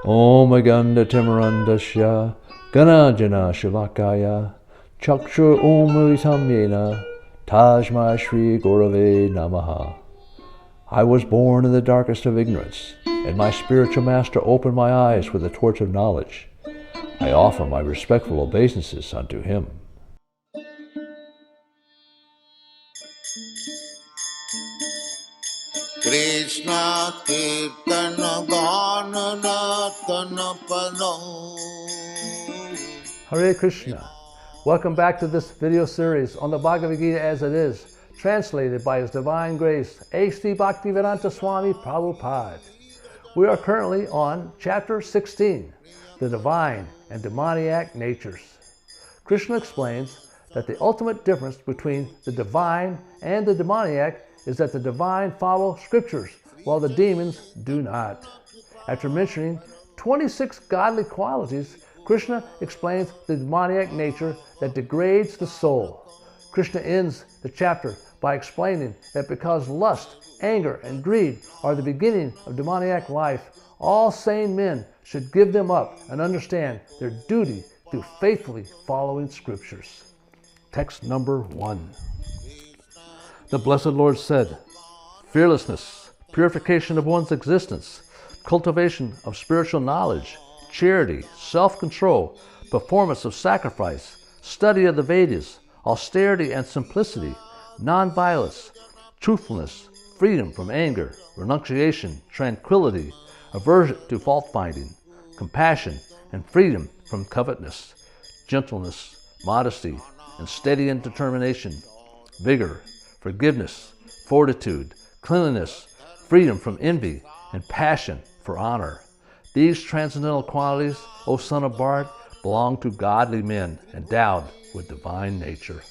Om Aganda Timarandasya Ganajana Shivakaya Chakshur Samyena Tajma Shri Gurave Namaha. I was born in the darkest of ignorance, and my spiritual master opened my eyes with the torch of knowledge. I offer my respectful obeisances unto him. Krishna Kirtana Bhanana Tanapano. Hare Krishna. Welcome back to this video series on the Bhagavad Gita as it is, translated by His Divine Grace, A.C. Bhaktivedanta Swami Prabhupada. We are currently on Chapter 16, the Divine and Demoniac Natures. Krishna explains that the ultimate difference between the divine and the demoniac is that the divine follow scriptures, while the demons do not. After mentioning 26 godly qualities, Krishna explains the demoniac nature that degrades the soul. Krishna ends the chapter by explaining that because lust, anger, and greed are the beginning of demoniac life, all sane men should give them up and understand their duty through faithfully following scriptures. Text number 1. The Blessed Lord said, fearlessness, purification of one's existence, cultivation of spiritual knowledge, charity, self-control, performance of sacrifice, study of the Vedas, austerity and simplicity, non-violence, truthfulness, freedom from anger, renunciation, tranquility, aversion to fault-finding, compassion, and freedom from covetousness, gentleness, modesty, and steady and determination, vigor, forgiveness, fortitude, cleanliness, freedom from envy, and passion for honor. These transcendental qualities, O son of Bharat, belong to godly men endowed with divine nature.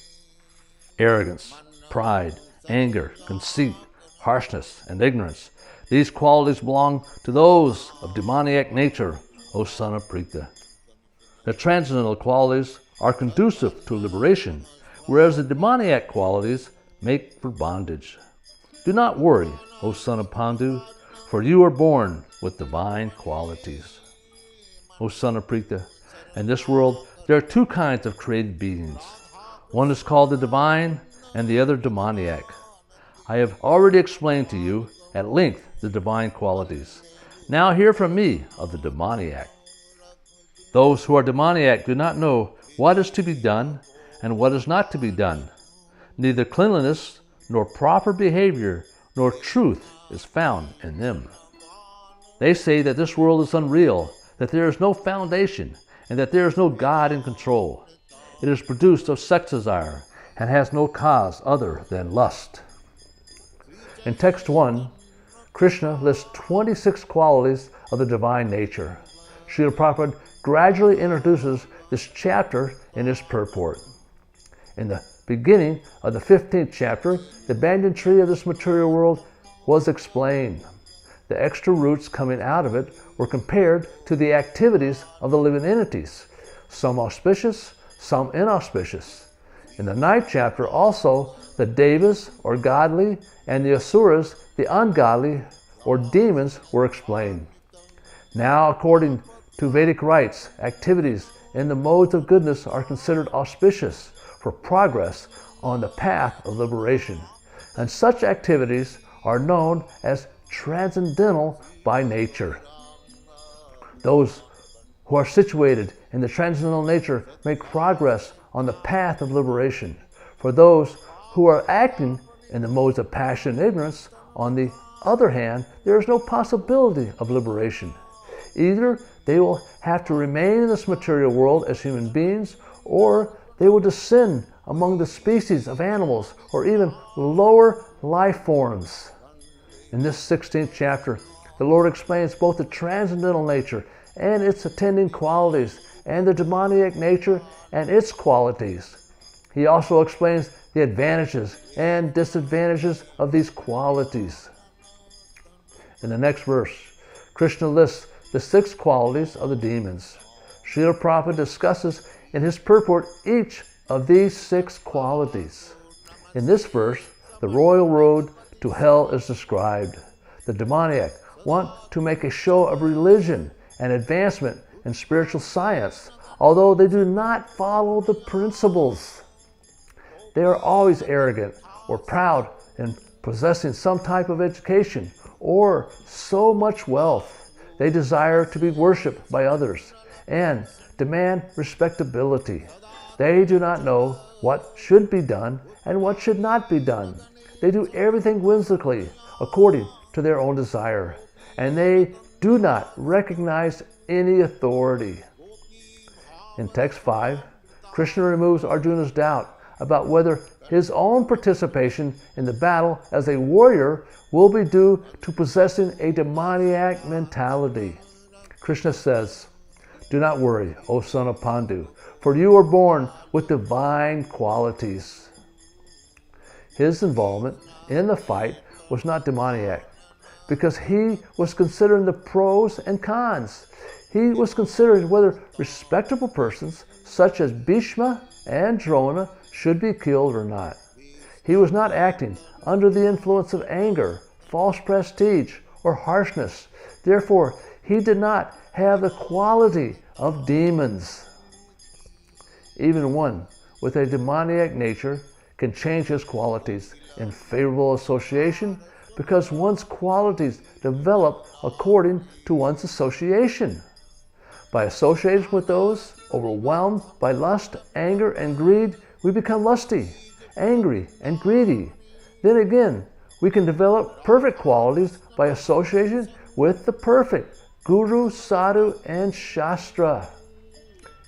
Arrogance, pride, anger, conceit, harshness, and ignorance. These qualities belong to those of demoniac nature, O son of Pritha. The transcendental qualities are conducive to liberation, whereas the demoniac qualities make for bondage. Do not worry, O son of Pandu, for you are born with divine qualities. O son of Pritha, in this world there are two kinds of created beings. One is called the divine and the other demoniac. I have already explained to you at length the divine qualities. Now hear from me of the demoniac. Those who are demoniac do not know what is to be done and what is not to be done. Neither cleanliness, nor proper behavior, nor truth is found in them. They say that this world is unreal, that there is no foundation, and that there is no God in control. It is produced of sex desire and has no cause other than lust. In text 1, Krishna lists 26 qualities of the divine nature. Srila Prabhupada gradually introduces this chapter in his purport. In the beginning of the 15th chapter, the banyan tree of this material world was explained. The extra roots coming out of it were compared to the activities of the living entities, some auspicious, some inauspicious. In the 9th chapter also, the devas, or godly, and the asuras, the ungodly, or demons, were explained. Now, according to Vedic rites, activities in the modes of goodness are considered auspicious for progress on the path of liberation, and such activities are known as transcendental by nature. Those who are situated in the transcendental nature make progress on the path of liberation. For those who are acting in the modes of passion and ignorance, on the other hand, there is no possibility of liberation. Either they will have to remain in this material world as human beings, or they will descend among the species of animals or even lower life forms. In this 16th chapter, the Lord explains both the transcendental nature and its attending qualities, and the demoniac nature and its qualities. He also explains the advantages and disadvantages of these qualities. In the next verse, Krishna lists the 6 qualities of the demons. Srila Prabhupada discusses in his purport each of these 6 qualities. In this verse, the royal road to hell is described. The demoniac want to make a show of religion and advancement in spiritual science, although they do not follow the principles. They are always arrogant or proud in possessing some type of education or so much wealth. They desire to be worshipped by others and demand respectability. They do not know what should be done and what should not be done. They do everything whimsically according to their own desire, and they do not recognize any authority. In text 5, Krishna removes Arjuna's doubt about whether his own participation in the battle as a warrior will be due to possessing a demoniac mentality. Krishna says, "Do not worry, O son of Pandu, for you are born with divine qualities." His involvement in the fight was not demoniac, because he was considering the pros and cons. He was considering whether respectable persons such as Bhishma and Drona should be killed or not. He was not acting under the influence of anger, false prestige, or harshness. Therefore, he did not have the quality of demons. Even one with a demoniac nature can change his qualities in favorable association, because one's qualities develop according to one's association. By associating with those overwhelmed by lust, anger, and greed, we become lusty, angry, and greedy. Then again, we can develop perfect qualities by association with the perfect Guru, Sadhu, and Shastra.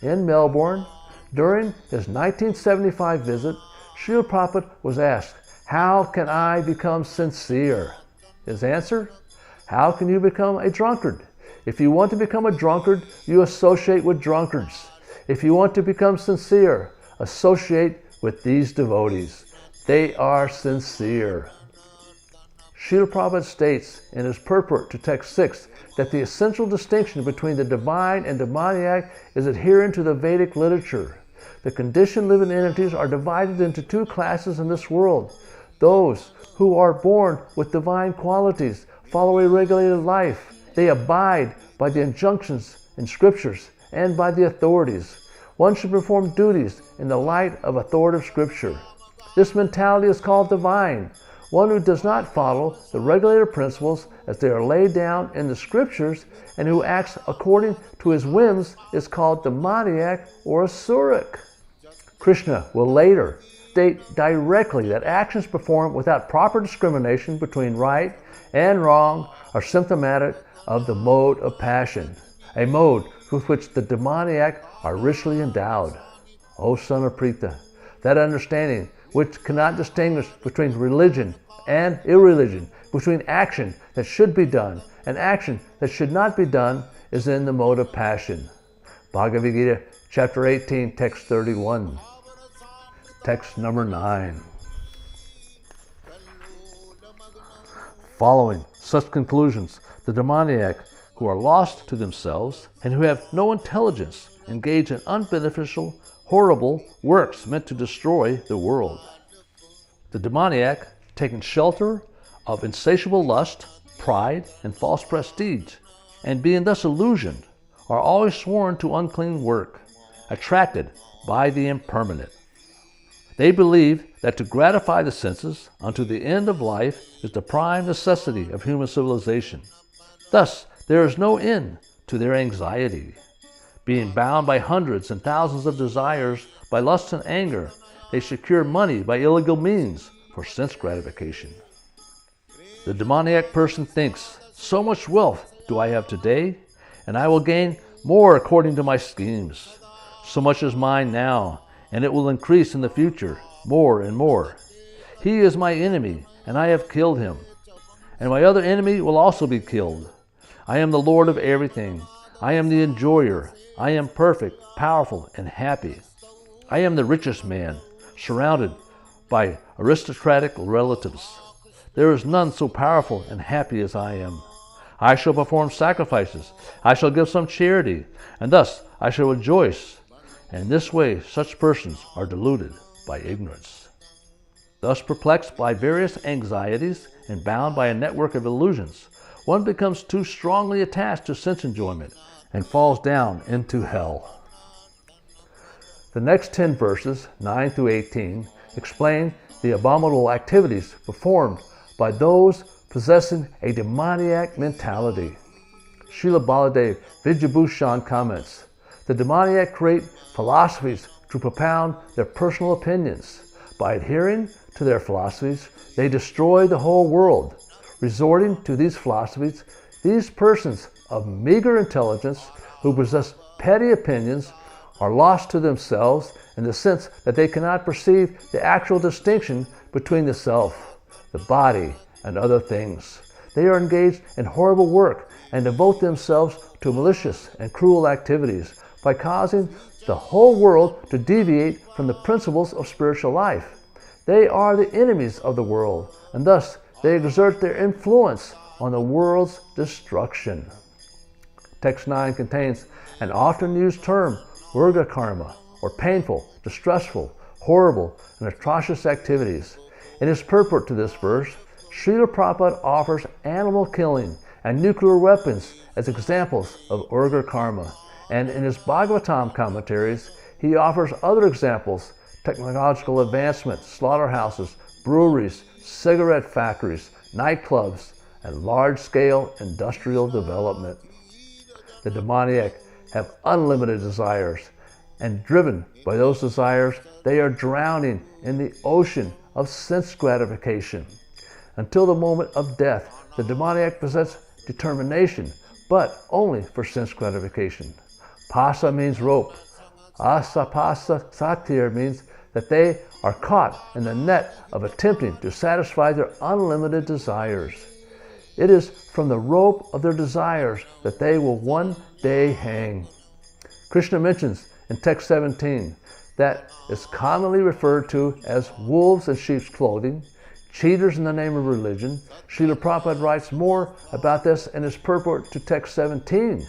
In Melbourne, during his 1975 visit, Srila Prabhupada was asked, "How can I become sincere?" His answer, "How can you become a drunkard? If you want to become a drunkard, you associate with drunkards. If you want to become sincere, associate with these devotees. They are sincere." Srila Prabhupada states in his purport to text 6 that the essential distinction between the divine and demoniac is adherent to the Vedic literature. The conditioned living entities are divided into two classes in this world. Those who are born with divine qualities follow a regulated life. They abide by the injunctions in scriptures and by the authorities. One should perform duties in the light of authoritative scripture. This mentality is called divine. One who does not follow the regulated principles as they are laid down in the scriptures and who acts according to his whims is called demoniac or asuric. Krishna will later state directly that actions performed without proper discrimination between right and wrong are symptomatic of the mode of passion, a mode with which the demoniac are richly endowed. O son of Prita, that understanding which cannot distinguish between religion and irreligion, between action that should be done and action that should not be done, is in the mode of passion. Bhagavad Gita, chapter 18, text 31. Text number 9. Following such conclusions, the demoniac, who are lost to themselves and who have no intelligence, engage in unbeneficial, horrible works meant to destroy the world. The demoniac, taking shelter of insatiable lust, pride, and false prestige, and being thus illusioned, are always sworn to unclean work, attracted by the impermanent. They believe that to gratify the senses unto the end of life is the prime necessity of human civilization. Thus, there is no end to their anxiety. Being bound by hundreds and thousands of desires, by lust and anger, they secure money by illegal means for sense gratification. The demoniac person thinks, "So much wealth do I have today, and I will gain more according to my schemes. So much is mine now, and it will increase in the future, more and more. He is my enemy, and I have killed him. And my other enemy will also be killed. I am the Lord of everything. I am the enjoyer. I am perfect, powerful, and happy. I am the richest man, surrounded by aristocratic relatives. There is none so powerful and happy as I am. I shall perform sacrifices. I shall give some charity, and thus I shall rejoice. In this way, such persons are deluded by ignorance." Thus perplexed by various anxieties and bound by a network of illusions, one becomes too strongly attached to sense enjoyment and falls down into hell. The next 10 verses, 9 through 18, explain the abominable activities performed by those possessing a demoniac mentality. Srila Baladev Vidyabhushan comments, the demoniac create philosophies to propound their personal opinions. By adhering to their philosophies, they destroy the whole world. Resorting to these philosophies, these persons of meager intelligence who possess petty opinions are lost to themselves in the sense that they cannot perceive the actual distinction between the self, the body, and other things. They are engaged in horrible work and devote themselves to malicious and cruel activities by causing the whole world to deviate from the principles of spiritual life. They are the enemies of the world, and thus they exert their influence on the world's destruction. Text 9 contains an often used term, virga karma, or painful, distressful, horrible, and atrocious activities. In his purport to this verse, Srila Prabhupada offers animal killing and nuclear weapons as examples of virga karma, and in his Bhagavatam commentaries, he offers other examples, technological advancement, slaughterhouses, breweries, cigarette factories, nightclubs, and large-scale industrial development. The demoniac have unlimited desires, and driven by those desires, they are drowning in the ocean of sense gratification. Until the moment of death, the demoniac possesses determination, but only for sense gratification. Pasa means rope. Asapasa satir means that they are caught in the net of attempting to satisfy their unlimited desires. It is from the rope of their desires that they will one day hang. Krishna mentions in text 17 that is commonly referred to as wolves in sheep's clothing, cheaters in the name of religion. Srila Prabhupada writes more about this in his purport to text 17.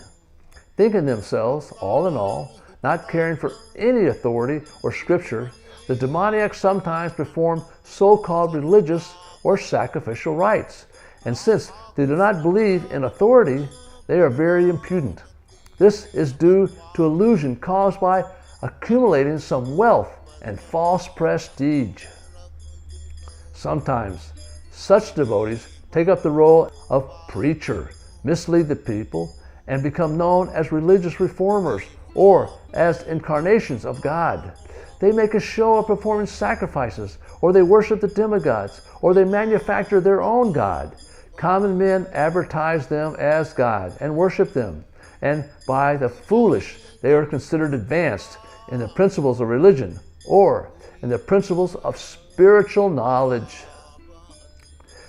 Thinking themselves, all in all, not caring for any authority or scripture, the demoniacs sometimes perform so-called religious or sacrificial rites. And since they do not believe in authority, they are very impudent. This is due to illusion caused by accumulating some wealth and false prestige. Sometimes such devotees take up the role of preacher, mislead the people, and become known as religious reformers or as incarnations of God. They make a show of performing sacrifices, or they worship the demigods, or they manufacture their own God. Common men advertise them as God and worship them, and by the foolish they are considered advanced in the principles of religion or in the principles of spiritual knowledge.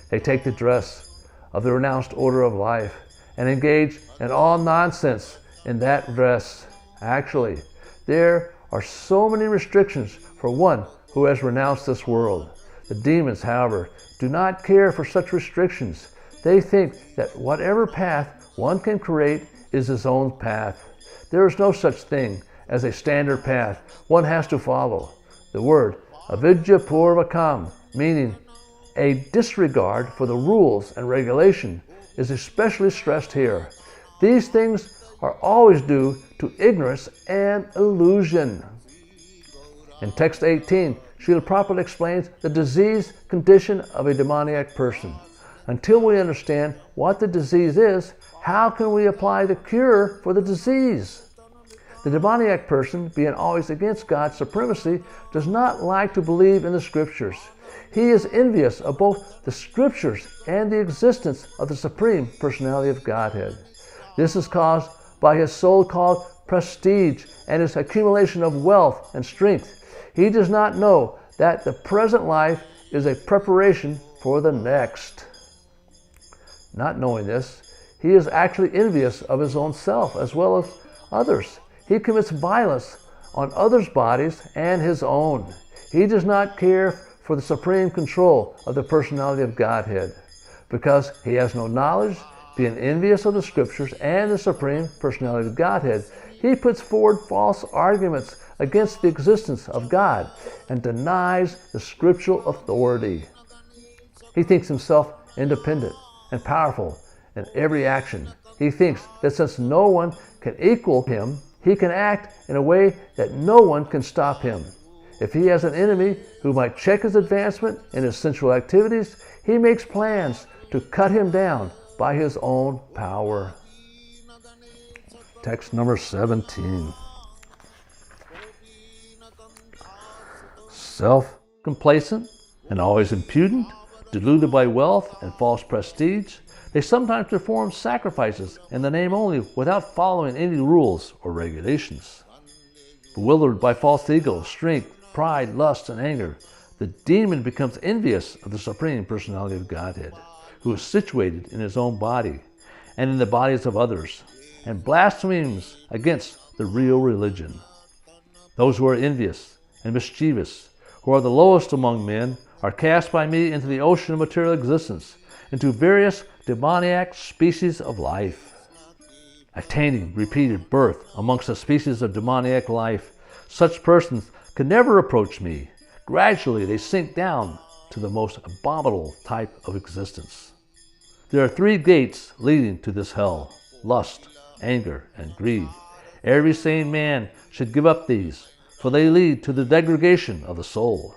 They take the dress of the renounced order of life and engage in all nonsense in that dress. Actually, there are so many restrictions for one who has renounced this world. The demons, however, do not care for such restrictions. They think that whatever path one can create is his own path. There is no such thing as a standard path one has to follow. The word avidya purvakam, meaning a disregard for the rules and regulation, is especially stressed here. These things are always due to ignorance and illusion. In text 18, Srila Prabhupada explains the disease condition of a demoniac person. Until we understand what the disease is, how can we apply the cure for the disease? The demoniac person, being always against God's supremacy, does not like to believe in the scriptures. He is envious of both the scriptures and the existence of the Supreme Personality of Godhead. This is caused by his so-called prestige and his accumulation of wealth and strength. He does not know that the present life is a preparation for the next. Not knowing this, he is actually envious of his own self as well as others. He commits violence on others' bodies and his own. He does not care for the supreme control of the personality of Godhead. Because he has no knowledge, being envious of the scriptures and the supreme personality of Godhead, he puts forward false arguments against the existence of God and denies the scriptural authority. He thinks himself independent and powerful in every action he thinks that since no one can equal him, he can act in a way that no one can stop him. If he has an enemy who might check his advancement in his sensual activities, he makes plans to cut him down by his own power. Text number 17. Self-complacent and always impudent, deluded by wealth and false prestige, they sometimes perform sacrifices in the name only without following any rules or regulations. Bewildered by false ego, strength, pride, lust, and anger, the demon becomes envious of the Supreme Personality of Godhead, who is situated in his own body and in the bodies of others, and blasphemes against the real religion. Those who are envious and mischievous, who are the lowest among men, are cast by me into the ocean of material existence, into various demoniac species of life. Attaining repeated birth amongst the species of demoniac life, such persons can never approach me. Gradually they sink down to the most abominable type of existence. There are 3 gates leading to this hell: lust, anger, and greed. Every sane man should give up these, for they lead to the degradation of the soul.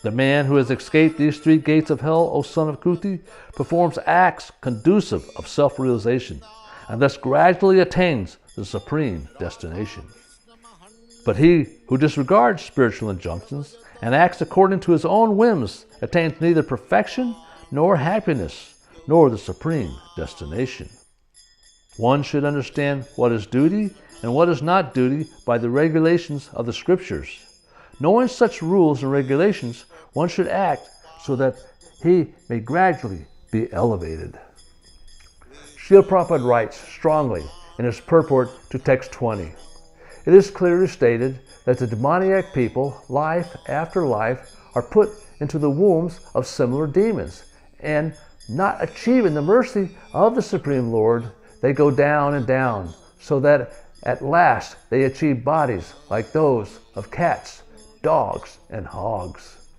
The man who has escaped these 3 gates of hell, O son of Kuti, performs acts conducive of self-realization, and thus gradually attains the supreme destination. But he who disregards spiritual injunctions and acts according to his own whims attains neither perfection nor happiness, nor the supreme destination. One should understand what is duty and what is not duty by the regulations of the scriptures. Knowing such rules and regulations, one should act so that he may gradually be elevated. Srila Prabhupada writes strongly in his purport to text 20. It is clearly stated that the demoniac people, life after life, are put into the wombs of similar demons, and not achieving the mercy of the Supreme Lord, they go down and down, so that at last they achieve bodies like those of cats, dogs, and hogs.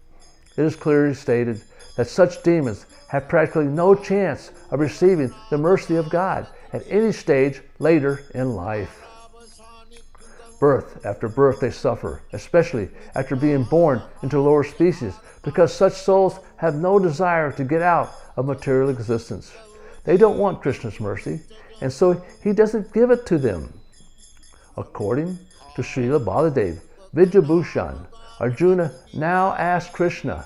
It is clearly stated that such demons have practically no chance of receiving the mercy of God at any stage later in life. Birth after birth they suffer, especially after being born into lower species, because such souls have no desire to get out of material existence. They don't want Krishna's mercy, and so he doesn't give it to them. According to Srila Baladev Vidyabhushan, Arjuna now asked Krishna,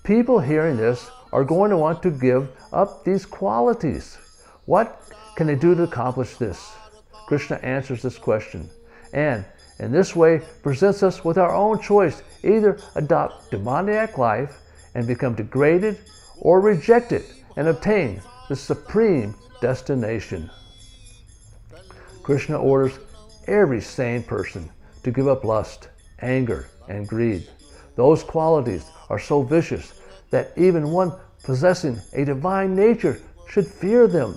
people hearing this are going to want to give up these qualities. What can they do to accomplish this? Krishna answers this question, and in this way presents us with our own choice: either adopt demoniac life and become degraded, or reject it and obtain the supreme destination. Krishna orders every sane person to give up lust, anger, and greed. Those qualities are so vicious that even one possessing a divine nature should fear them.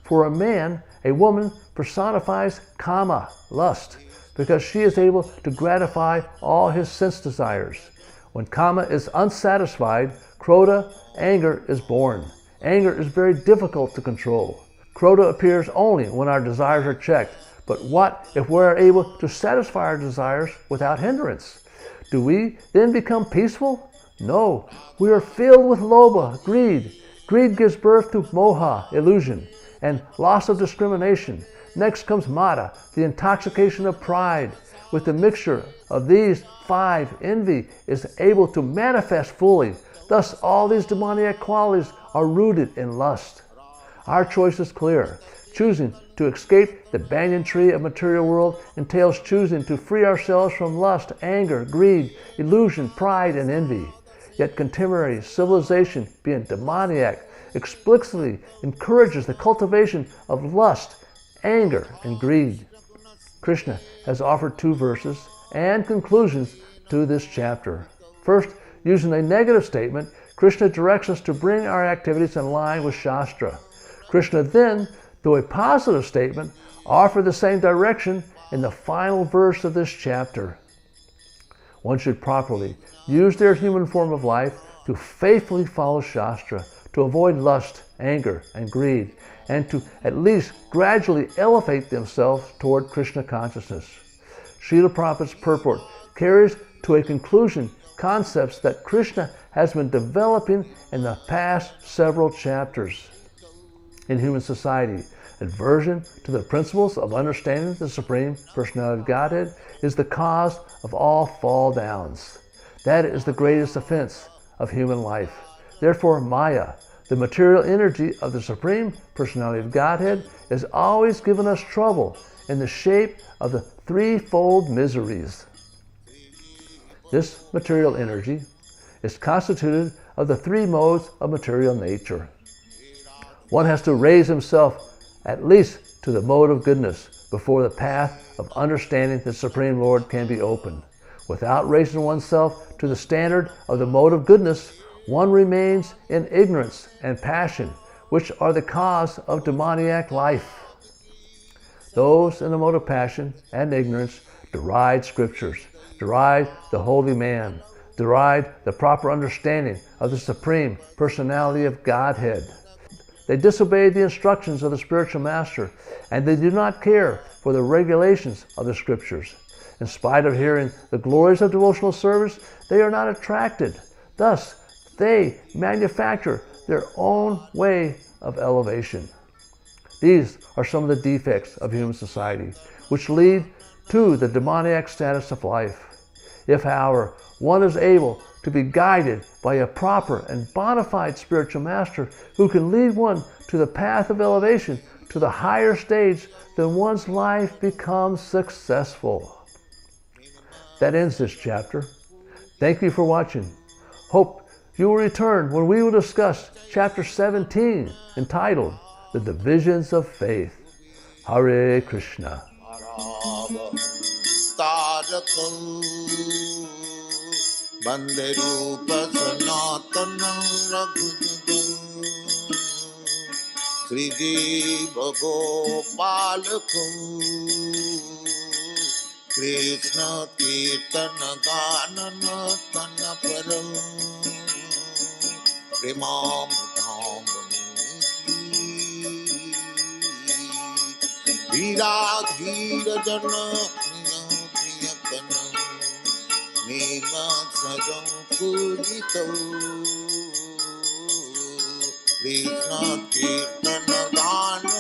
For a man, a woman personifies kama, lust, because she is able to gratify all his sense desires. When kama is unsatisfied, krodha, anger, is born. Anger is very difficult to control. Krodha appears only when our desires are checked. But what if we are able to satisfy our desires without hindrance? Do we then become peaceful? No, we are filled with lobha, greed. Greed gives birth to moha, illusion, and loss of discrimination. Next comes mada, the intoxication of pride. With the mixture of these 5, envy is able to manifest fully. Thus all these demoniac qualities are rooted in lust. Our choice is clear. Choosing to escape the banyan tree of material world entails choosing to free ourselves from lust, anger, greed, illusion, pride, and envy. Yet contemporary civilization, being demoniac, explicitly encourages the cultivation of lust, anger, and greed. Krishna has offered 2 verses and conclusions to this chapter. First, using a negative statement, Krishna directs us to bring our activities in line with Shastra. Krishna then, through a positive statement, offered the same direction in the final verse of this chapter. One should properly use their human form of life to faithfully follow Shastra, to avoid lust, anger, and greed, and to at least gradually elevate themselves toward Krishna consciousness. Srila Prabhupada's purport carries to a conclusion concepts that Krishna has been developing in the past several chapters. In human society, aversion to the principles of understanding the Supreme Personality of Godhead is the cause of all fall downs. That is the greatest offense of human life. Therefore, Maya, the material energy of the Supreme Personality of Godhead, is always giving us trouble in the shape of the threefold miseries. This material energy is constituted of the three modes of material nature. One has to raise himself at least to the mode of goodness before the path of understanding the Supreme Lord can be opened. Without raising oneself to the standard of the mode of goodness, one remains in ignorance and passion, which are the cause of demoniac life. Those in the mode of passion and ignorance deride scriptures, deride the holy man, deride the proper understanding of the Supreme Personality of Godhead. They disobey the instructions of the spiritual master, and they do not care for the regulations of the scriptures. In spite of hearing the glories of devotional service, they are not attracted. Thus, they manufacture their own way of elevation. These are some of the defects of human society, which lead to the demoniac status of life. If, however, one is able to be guided by a proper and bona fide spiritual master who can lead one to the path of elevation to the higher stage, then one's life becomes successful. That ends this chapter. Thank you for watching. Hope you will return when we will discuss chapter 17, entitled The Divisions of Faith. Hare Krishna. Bande Rupa Sanatana Raghujaga Sri Jiva Gopalakam Krishna Kirtana Ganana Tana Param Primam Tambani Vira Jana Priya Kana Nima Sadam Pujito Krishna Kirtana Gana